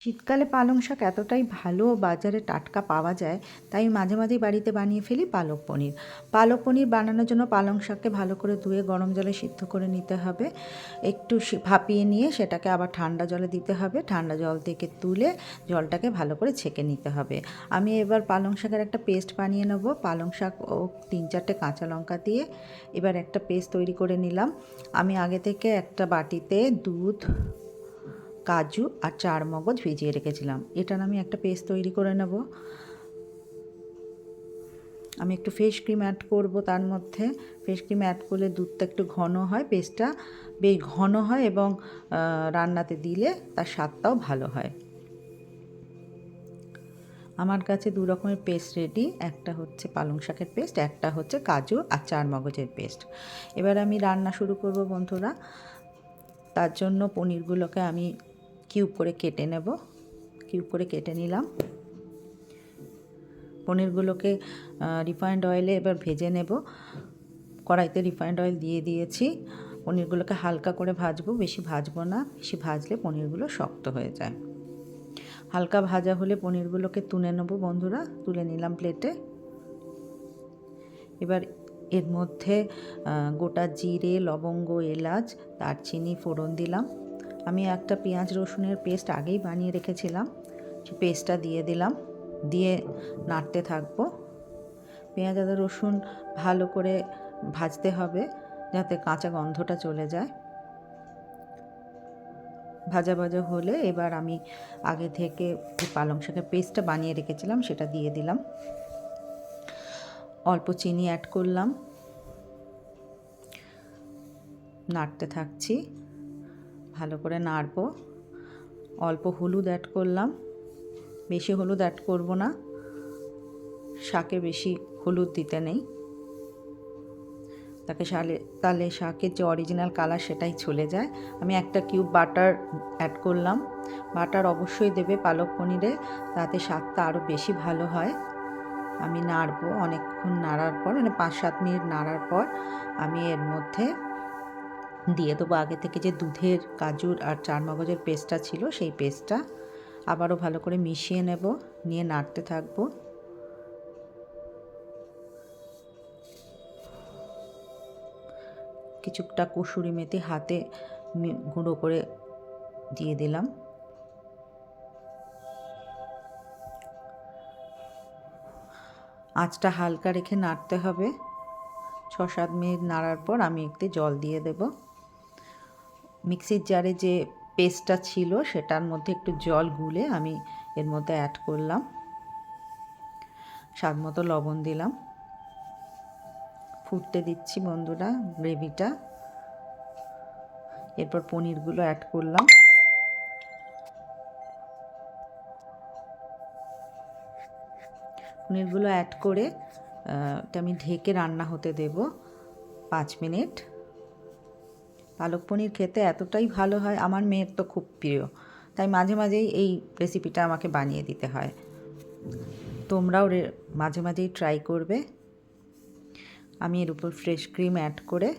শীতকালে পালং শাক এতটাই ভালো বাজারে টাটকা পাওয়া যায়, তাই মাঝে মাঝেই বাড়িতে বানিয়ে ফেলি পালক পনির। পালক পনির বানানোর জন্য পালং শাককে ভালো করে ধুয়ে গরম জলে সিদ্ধ করে নিতে হবে। একটু ভাপিয়ে নিয়ে সেটাকে আবার ঠান্ডা জলে দিতে হবে। ঠান্ডা জল থেকে তুলে জলটাকে ভালো করে ছেঁকে নিতে হবে। আমি এবার পালং শাকের একটা পেস্ট বানিয়ে নেব। পালং শাক ও 3-4টে কাঁচা লঙ্কা দিয়ে এবার একটা পেস্ট তৈরি করে নিলাম। আমি আগে থেকে একটা বাটিতে দুধ, কাজু আর চারমগজ ভিজিয়ে রেখেছিলাম। এটার আমি একটা পেস্ট তৈরি করে নেব। আমি একটু ফ্রেশ ক্রিম অ্যাড করব তার মধ্যে। ফ্রেশ ক্রিম অ্যাড করলে দুধটা একটু ঘন হয়, পেস্টটা বেশ ঘন হয় এবং রান্নাতে দিলে তার স্বাদটাও ভালো হয়। আমার কাছে 2 রকমের পেস্ট রেডি। একটা হচ্ছে পালং শাকের পেস্ট, একটা হচ্ছে কাজু আর চারমগজের পেস্ট। এবার আমি রান্না শুরু করব বন্ধুরা। তার জন্য পনিরগুলোকে আমি কিউব করে কেটে নেব। কিউব করে কেটে নিলাম। পনিরগুলোকে রিফাইন্ড অয়েলে এবার ভেজে নেব। কড়াইতে রিফাইন্ড অয়েল দিয়ে দিয়েছি। পনিরগুলোকে হালকা করে ভাজবো, বেশি ভাজবো না, বেশি ভাজলে পনিরগুলো শক্ত হয়ে যায়। হালকা ভাজা হলে পনিরগুলোকে তুলে নেব বন্ধুরা। তুলে নিলাম প্লেটে। এবার এর মধ্যে গোটা জিরে, লবঙ্গ, এলাচ, দারচিনি ফোড়ন দিলাম। আমি একটা পেঁয়াজ রসুনের পেস্ট আগেই বানিয়ে রেখেছিলাম, সেই পেস্টটা দিয়ে দিলাম। দিয়ে নাড়তে থাকবো। পেঁয়াজ আদা রসুন ভালো করে ভাজতে হবে যাতে কাঁচা গন্ধটা চলে যায়। ভাজা ভাজা হলে এবার আমি আগে থেকে পালং শাকের পেস্টটা বানিয়ে রেখেছিলাম সেটা দিয়ে দিলাম। অল্প চিনি অ্যাড করলাম। নাড়তে থাকছি, ভালো করে নাড়বো। অল্প হলুদ অ্যাড করলাম, বেশি হলুদ অ্যাড করব না, শাকে বেশি হলুদ দিতে নেই, তাহলে শাকের যে অরিজিনাল কালার সেটাই চলে যায়। আমি একটা কিউব বাটার অ্যাড করলাম। বাটার অবশ্যই দেবে পালক পনিরে, তাতে স্বাদটা আরও বেশি ভালো হয়। আমি নাড়বো, অনেকক্ষণ নাড়ার পর মানে 5-7 মিনিট নাড়ার পর আমি এর মধ্যে দিয়ে দেবো আগে থেকে যে দুধের, কাজুর আর চারমগজের পেস্টটা ছিল সেই পেস্টটা। আবারও ভালো করে মিশিয়ে নেব, নিয়ে নাড়তে থাকবো। কিছুটা কসুরি মেথি হাতে গুঁড়ো করে দিয়ে দিলাম। আঁচটা হালকা রেখে নাড়তে হবে। 6-7 মিনিট নাড়ার পর আমি একটু জল দিয়ে দেব। মিক্সির জারে যে পেস্টটা ছিল সেটার মধ্যে একটু জল গুলে আমি এর মধ্যে অ্যাড করলাম। স্বাদ মতো লবণ দিলাম। ফুটতে দিচ্ছি বন্ধুরা গ্রেভিটা। এরপর পনিরগুলো অ্যাড করলাম। পনিরগুলো অ্যাড করে এটা আমি ঢেকে রান্না হতে দেব 5 মিনিট। পালক পনির খেতে এতটাই ভালো হয়, আমার মেয়ের তো খুব প্রিয়, তাই মাঝে মাঝেই এই রেসিপিটা আমাকে বানিয়ে দিতে হয়। তোমরাও মাঝে মাঝেই ট্রাই করবে। আমি এর উপর ফ্রেশ ক্রিম অ্যাড করে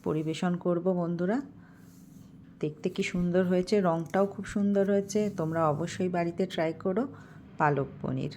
পরিবেশন করব বন্ধুরা। দেখতে কি সুন্দর হয়েছে, রঙটাও খুব সুন্দর হয়েছে। তোমরা অবশ্যই বাড়িতে ট্রাই করো পালক পনির।